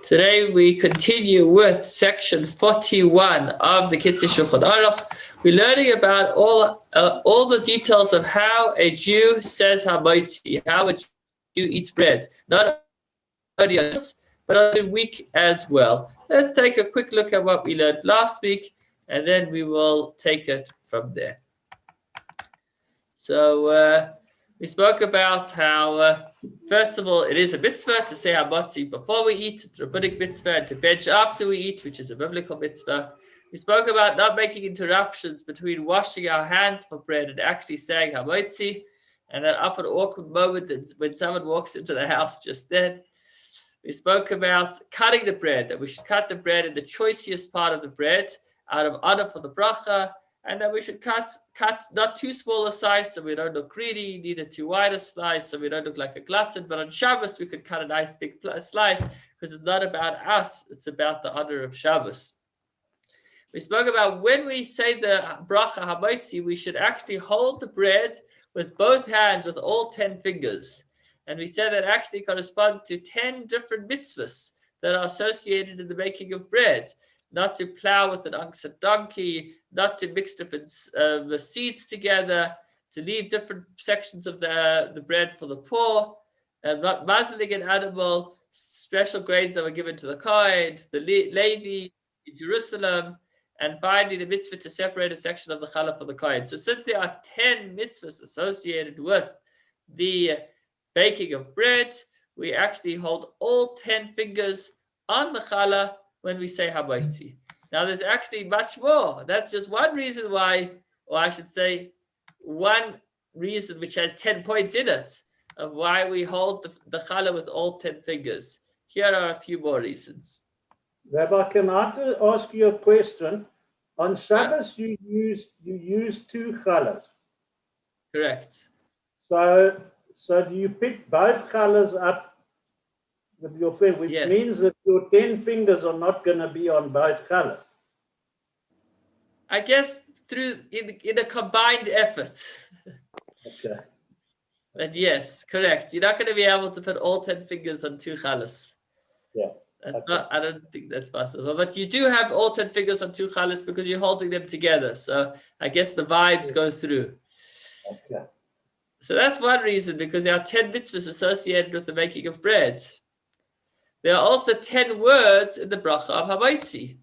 Today we continue with section 41 of the Kitzur Shulchan Aruch. We're learning about all the details of how a Jew says HaMotzi, how a Jew eats bread, not only on this, but on the week as well. Let's take a quick look at what we learned last week, and then we will take it from there. So we spoke about how, first of all, it is a mitzvah to say HaMotzi before we eat. It's a rabbinic mitzvah, and to bench after we eat, which is a biblical mitzvah. We spoke about not making interruptions between washing our hands for bread and actually saying HaMotzi, and that up an awkward moment when someone walks into the house just then. We spoke about cutting the bread, that we should cut the bread in the choicest part of the bread out of honor for the bracha, and that we should cut not too small a slice so we don't look greedy, neither too wide a slice so we don't look like a glutton. But on Shabbos, we could cut a nice big slice because it's not about us, it's about the honor of Shabbos. We spoke about when we say the bracha HaMotzi, we should actually hold the bread with both hands with all 10 fingers. And we said that actually corresponds to 10 different mitzvahs that are associated in the making of bread. Not to plow with an ox and donkey, not to mix different seeds together, to leave different sections of the bread for the poor, not muzzling an animal, special grades that were given to the Kohen, the Levi in Jerusalem, and finally the mitzvah to separate a section of the challah for the Kohen. So since there are 10 mitzvahs associated with the baking of bread, we actually hold all 10 fingers on the challah when we say HaMotzi. Now there's actually much more. That's just one reason why, or I should say, one reason which has 10 points in it of why we hold the challah with all 10 fingers. Here are a few more reasons. Rabbi, can I ask you a question? On Shabbos, you use two challahs. Correct. So do you pick both challahs up with your finger, which yes. means that your 10 fingers are not going to be on both challahs? I guess in a combined effort. Okay. But yes, correct. You're not going to be able to put all 10 fingers on two challahs. Yeah. That's not. I don't think that's possible. But you do have all 10 fingers on two challahs because you're holding them together. So I guess the vibes go through. Okay. So that's one reason, because there are 10 mitzvahs associated with the making of bread. There are also 10 words in the bracha of HaMotzi.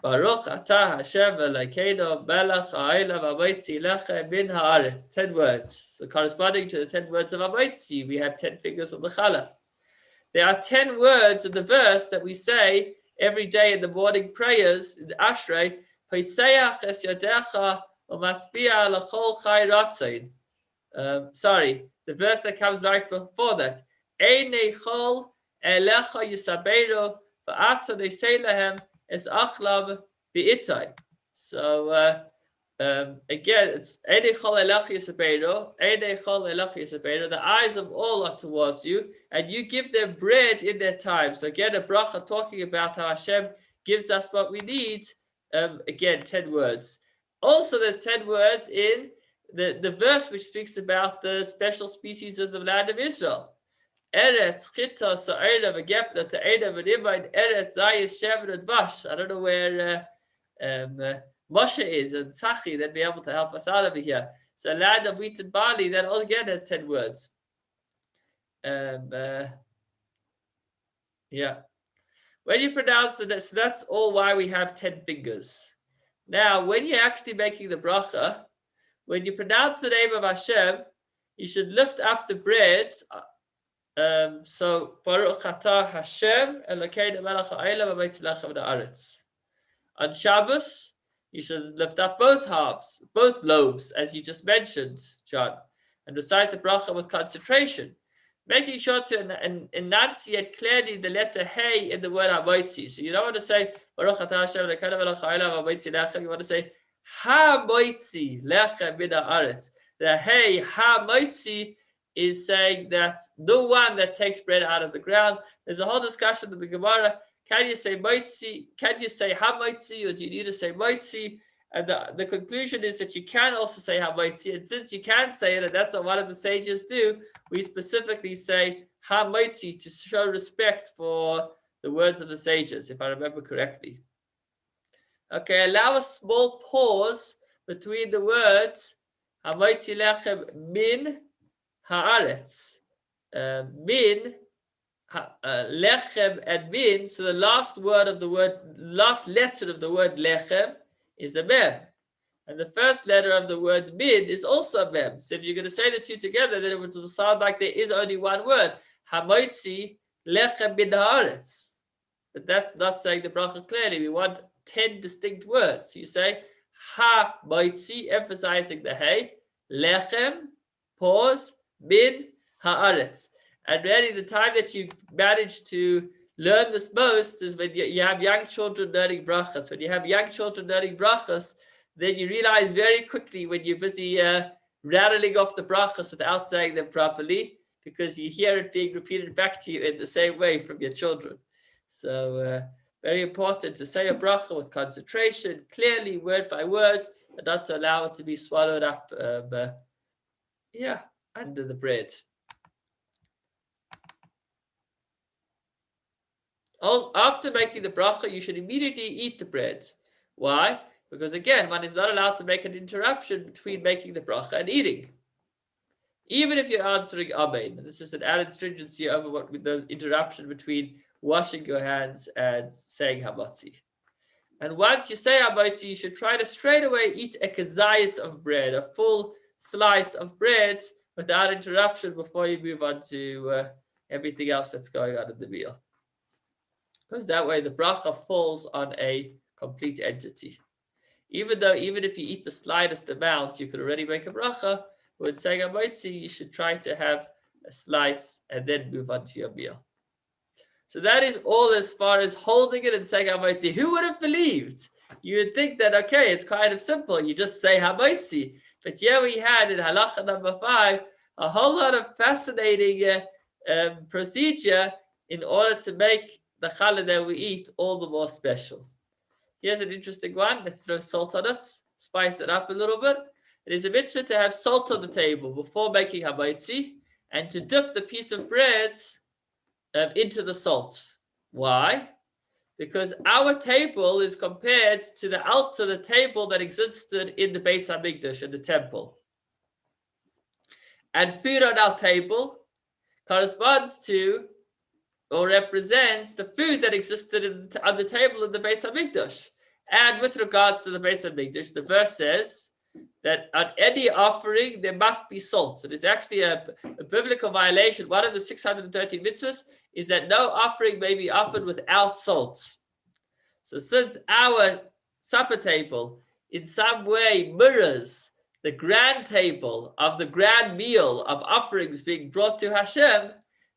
Baruch atah Hashem Elokeinu melech ha'olam HaMotzi lechem min haaretz. 10 words. So corresponding to the 10 words of HaMotzi, we have 10 fingers on the challah. There are 10 words in the verse that we say every day in the morning prayers in Ashrei, Poiseach es yadecha u'maspia l'chol chai ratzain. Sorry, the verse that comes right before that. Einei chol elecha yisaberu v'ata neisei lehem es achlam bi'itai. So again, it's Einei chol elecha yisaberu, Einei chol elecha yisaberu. The eyes of all are towards you, and you give them bread in their time. So again, a bracha talking about how Hashem gives us what we need. Again, 10 words. Also, there's 10 words in the verse which speaks about the special species of the land of Israel. Eretz, Chita, Sa'ira, V'gepna, Ta'eda, V'nima, Eretz, Zayis, Sheven, and Vash. I don't know where Moshe is and Tzachi, they'd be able to help us out over here. So land of wheat and barley, that all again has 10 words. Yeah. When you pronounce so that's all why we have 10 fingers. Now, when you're actually making the bracha, when you pronounce the name of Hashem, you should lift up the bread. So Baruch atah Hashem Elokeinu melech ha'olam HaMotzi lechem min haaretz. On Shabbos, you should lift up both halves, both loaves, as you just mentioned, John, and recite the bracha with concentration, making sure to enunciate clearly the letter Hey in the word HaMotzi. So you don't want to say Baruch atah Hashem Elokeinu melech ha'olam HaMotzi lechem. You want to say HaMotzi lechem min haaretz. The Hey HaMotzi is saying that the one that takes bread out of the ground. There's a whole discussion in the Gemara. Can you say Motzi? Can you say HaMotzi, or do you need to say Motzi? And the conclusion is that you can also say HaMotzi. And since you can say it, and that's what one of the sages do, we specifically say HaMotzi to show respect for the words of the sages, if I remember correctly. Okay, allow a small pause between the words HaMotzi lechem min haaretz. Min, lechem and min. So the last letter of the word lechem is a mem. And the first letter of the word min is also a mem. So if you're going to say the two together, then it would sound like there is only one word. HaMotzi lechem min haaretz. But that's not saying the bracha clearly. We want 10 distinct words. So you say HaMotzi, emphasizing the hey, lechem, pause, min haaretz. And really the time that you manage to learn this most is when you have young children learning brachas. When you have young children learning brachas, then you realize very quickly when you're busy rattling off the brachas without saying them properly, because you hear it being repeated back to you in the same way from your children. So very important to say a bracha with concentration, clearly, word by word, and not to allow it to be swallowed up under the bread. Also, after making the bracha, you should immediately eat the bread. Why? Because again, one is not allowed to make an interruption between making the bracha and eating. Even if you're answering Amen. And this is an added stringency over what with the interruption between washing your hands and saying HaMotzi. And once you say HaMotzi, you should try to straight away eat a kazayas of bread, a full slice of bread without interruption before you move on to everything else that's going on in the meal. Because that way the bracha falls on a complete entity. Even if you eat the slightest amount, you could already make a bracha. When saying HaMotzi, you should try to have a slice and then move on to your meal. So that is all as far as holding it and saying HaMotzi. Who would have believed? You would think that, okay, it's kind of simple. You just say HaMotzi. But yeah, we had in halacha number 5 a whole lot of fascinating procedure in order to make the challah that we eat all the more special. Here's an interesting one. Let's throw salt on it, spice it up a little bit. It is a mitzvah to have salt on the table before making HaMotzi and to dip the piece of bread into the salt. Why? Because our table is compared to the altar, the table that existed in the Beis HaMikdash, in the temple. And food on our table corresponds to or represents the food that existed on the table in the Beis HaMikdash. And with regards to the Beis HaMikdash, the verse says that on any offering, there must be salt. So there's actually a biblical violation. One of the 613 mitzvahs is that no offering may be offered without salt. So since our supper table in some way mirrors the grand table of the grand meal of offerings being brought to Hashem,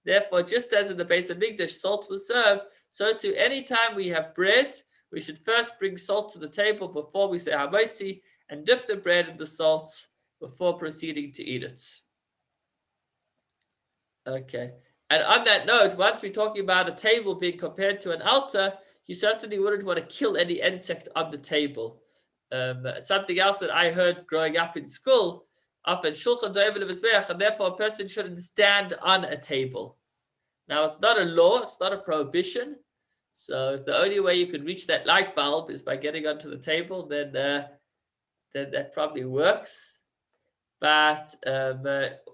therefore, just as in the Beis HaMikdash, salt was served, so too, any time we have bread, we should first bring salt to the table before we say HaMotzi and dip the bread in the salt before proceeding to eat it. Okay. And on that note, once we're talking about a table being compared to an altar, you certainly wouldn't want to kill any insect on the table. Something else that I heard growing up in school, often shulchan do'ev le'mizbeach, and therefore a person shouldn't stand on a table. Now, it's not a law, it's not a prohibition. So if the only way you could reach that light bulb is by getting onto the table, then that probably works. But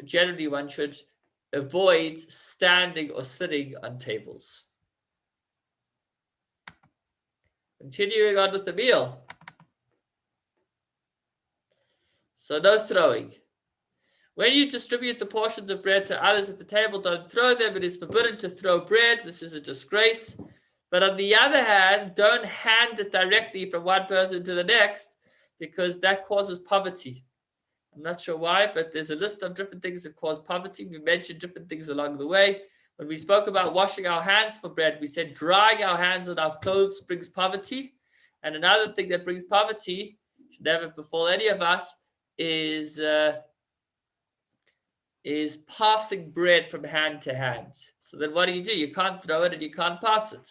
generally one should avoid standing or sitting on tables. Continuing on with the meal. So no throwing. When you distribute the portions of bread to others at the table, don't throw them. It is forbidden to throw bread. This is a disgrace. But on the other hand, don't hand it directly from one person to the next, because that causes poverty. I'm not sure why, but there's a list of different things that cause poverty. We mentioned different things along the way. When we spoke about washing our hands for bread, we said drying our hands on our clothes brings poverty. And another thing that brings poverty, should never befall any of us, is passing bread from hand to hand. So then what do? You can't throw it and you can't pass it.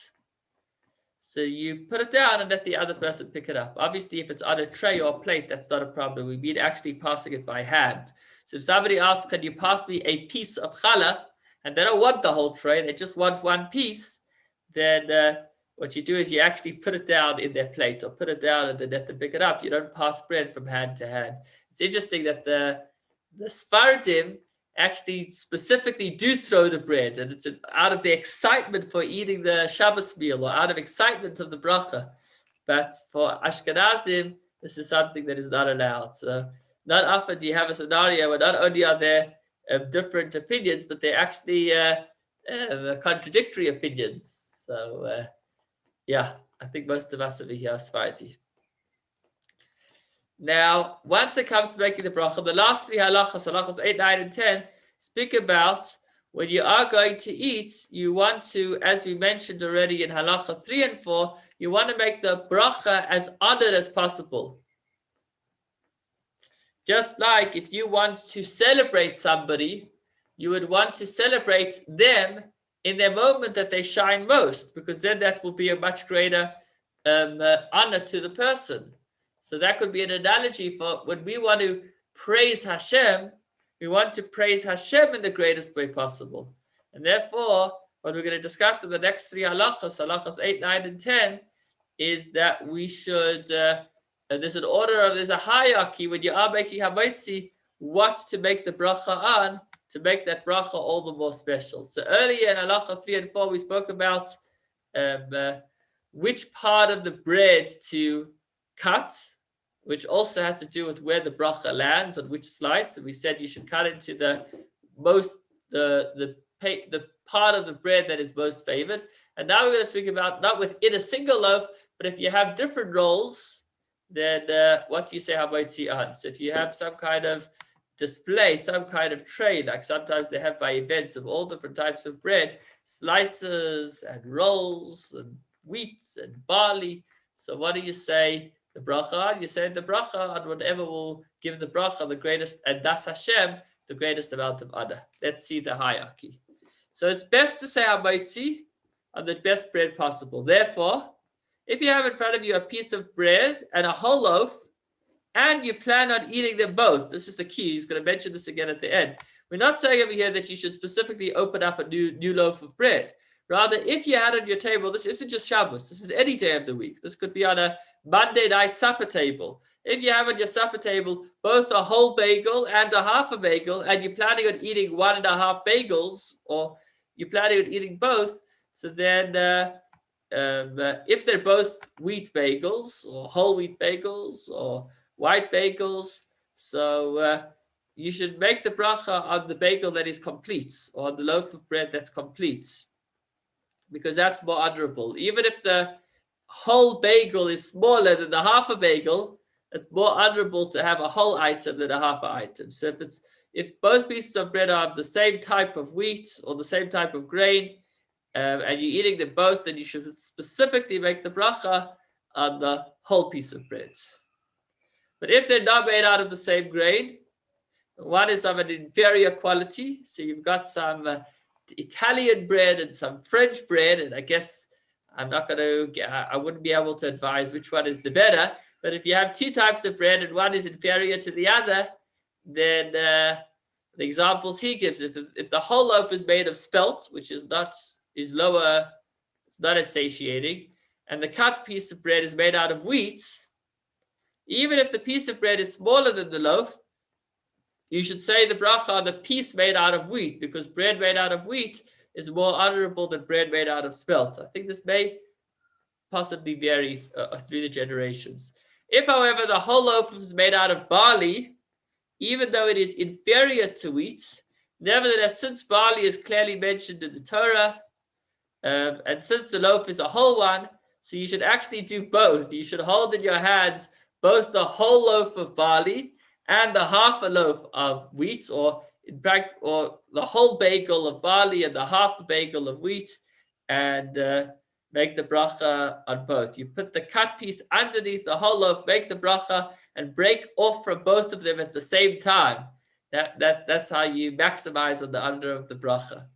So you put it down and let the other person pick it up. Obviously, if it's on a tray or a plate, that's not a problem. We mean actually passing it by hand. So if somebody asks, can you pass me a piece of challah, and they don't want the whole tray, they just want one piece, then what you do is you actually put it down in their plate or put it down and then let them pick it up. You don't pass bread from hand to hand. It's interesting that the Sfardim actually specifically do throw the bread, and it's out of the excitement for eating the Shabbos meal or out of excitement of the bracha. But for Ashkenazim, this is something that is not allowed. So not often do you have a scenario where not only are there different opinions, but they're actually contradictory opinions. So yeah, I think most of us over here are Sephardi. Now, once it comes to making the bracha, the last three halachas, halachas 8, 9, and 10, speak about when you are going to eat, you want to, as we mentioned already in halacha 3 and 4, you want to make the bracha as honored as possible. Just like if you want to celebrate somebody, you would want to celebrate them in their moment that they shine most, because then that will be a much greater honor to the person. So that could be an analogy for when we want to praise Hashem, we want to praise Hashem in the greatest way possible. And therefore, what we're going to discuss in the next three halachas, halachas 8, 9, and 10, is that we should, there's a hierarchy when you are making HaMotzi, what to make the bracha on, to make that bracha all the more special. So earlier in halacha 3 and 4, we spoke about which part of the bread to cut, which also had to do with where the bracha lands on which slice. And we said you should cut into the part of the bread that is most favored. And now we're going to speak about not within a single loaf, but if you have different rolls, then what do you say HaMotzi on? So if you have some kind of display, some kind of tray, like sometimes they have by events of all different types of bread, slices and rolls and wheat and barley. So what do you say the bracha on? You say the bracha on whatever will give the bracha the greatest, and das Hashem, the greatest amount of honor. Let's see the hierarchy. So it's best to say HaMotzi on the best bread possible. Therefore, if you have in front of you a piece of bread and a whole loaf, and you plan on eating them both, this is the key. He's going to mention this again at the end. We're not saying over here that you should specifically open up a new loaf of bread. Rather, if you had on your table, this isn't just Shabbos, this is any day of the week. This could be on a Monday night supper table. If you have on your supper table both a whole bagel and a half a bagel, and you're planning on eating 1.5 bagels, or you're planning on eating both, so then if they're both wheat bagels, or whole wheat bagels, or white bagels, so you should make the bracha on the bagel that is complete, or on the loaf of bread that's complete, because that's more honorable. Even if the whole bagel is smaller than the half a bagel, it's more honorable to have a whole item than a half a item. So if both pieces of bread are of the same type of wheat or the same type of grain, and you're eating them both, then you should specifically make the bracha on the whole piece of bread. But if they're not made out of the same grain, one is of an inferior quality, so you've got some Italian bread and some French bread, and I guess I wouldn't be able to advise which one is the better, but if you have two types of bread and one is inferior to the other, then the examples he gives, if the whole loaf is made of spelt, which is lower, it's not as satiating, and the cut piece of bread is made out of wheat, even if the piece of bread is smaller than the loaf, you should say the bracha on the piece made out of wheat, because bread made out of wheat is more honorable than bread made out of spelt. I think this may possibly vary through the generations. If, however, the whole loaf is made out of barley, even though it is inferior to wheat, nevertheless, since barley is clearly mentioned in the Torah, and since the loaf is a whole one, so you should actually do both. You should hold in your hands both the whole loaf of barley and the half a loaf of wheat, or in fact, or the whole bagel of barley and the half a bagel of wheat, and make the bracha on both. You put the cut piece underneath the whole loaf, make the bracha, and break off from both of them at the same time. That's how you maximize on the honor of the bracha.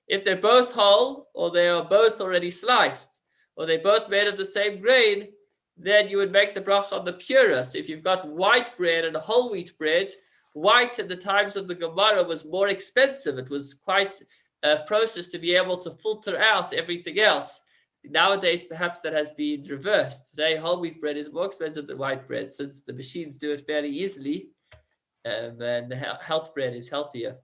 If they're both whole, or they are both already sliced, or they both made of the same grain, then you would make the bracha on the purer. So if you've got white bread and whole wheat bread, white in the times of the Gemara was more expensive. It was quite a process to be able to filter out everything else. Nowadays, perhaps that has been reversed. Today, whole wheat bread is more expensive than white bread since the machines do it fairly easily, and the health bread is healthier.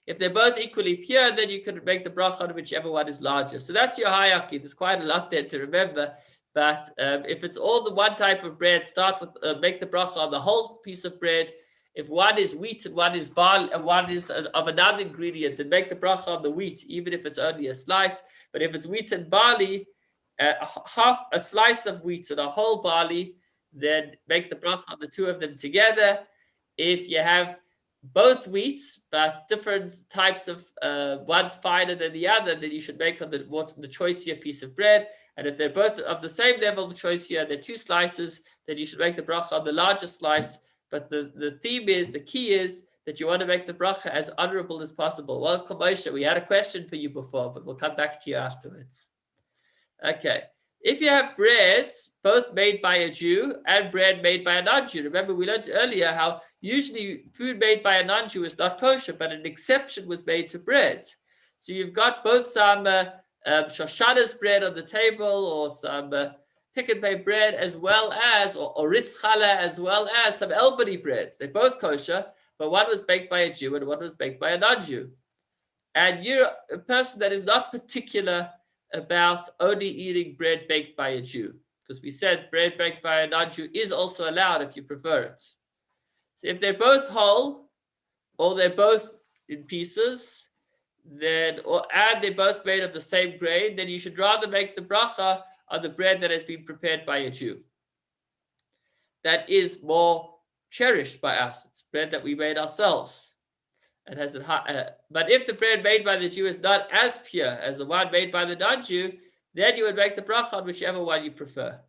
If they're both equally pure, then you could make the bracha on whichever one is larger. So that's your hierarchy. There's quite a lot there to remember. But if it's all the one type of bread, start with make the bracha on the whole piece of bread. If one is wheat and one is barley and one is of another ingredient, then make the bracha on the wheat, even if it's only a slice. But if it's wheat and barley, half a slice of wheat and a whole barley, then make the bracha on the two of them together. If you have both wheats, but different types of one's finer than the other, then you should make on the choicier piece of bread. And if they're both of the same level of choicier, they're two slices, then you should make the bracha on the larger slice. But the key is that you want to make the bracha as honorable as possible. Welcome, Moshe. We had a question for you before, but we'll come back to you afterwards. Okay. If you have breads, both made by a Jew and bread made by a non-Jew, remember we learned earlier how usually food made by a non-Jew is not kosher, but an exception was made to bread. So you've got both some Shoshana's bread on the table, or some pick and pay bread, as well as, or ritz challah, as well as some Albany breads. They're both kosher, but one was baked by a Jew and one was baked by a non-Jew. And you're a person that is not particular about only eating bread baked by a Jew, because we said bread baked by a non-Jew is also allowed if you prefer it. So if they're both whole, or they're both in pieces, then and they're both made of the same grain, then you should rather make the bracha on the bread that has been prepared by a Jew. That is more cherished by us. It's bread that we made ourselves. And has but if the bread made by the Jew is not as pure as the one made by the non-Jew, then you would make the bracha on whichever one you prefer.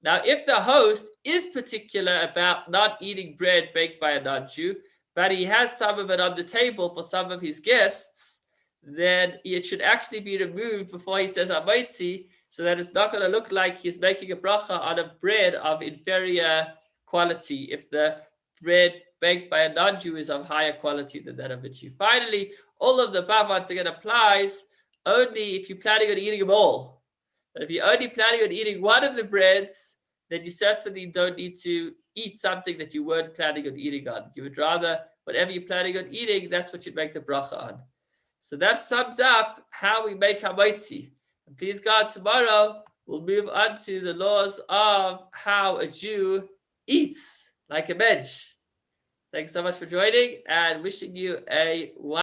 Now, if the host is particular about not eating bread baked by a non-Jew, but he has some of it on the table for some of his guests, then it should actually be removed before he says HaMotzi, so that it's not going to look like he's making a bracha on a bread of inferior quality if the bread baked by a non-Jew is of higher quality than that of a Jew. Finally, all of the above once again applies only if you're planning on eating them all. But if you're only planning on eating one of the breads, then you certainly don't need to eat something that you weren't planning on eating on. You would rather, whatever you're planning on eating, that's what you'd make the bracha on. So that sums up how we make HaMotzi. And please God, tomorrow we'll move on to the laws of how a Jew eats like a mensch. Thanks so much for joining, and wishing you a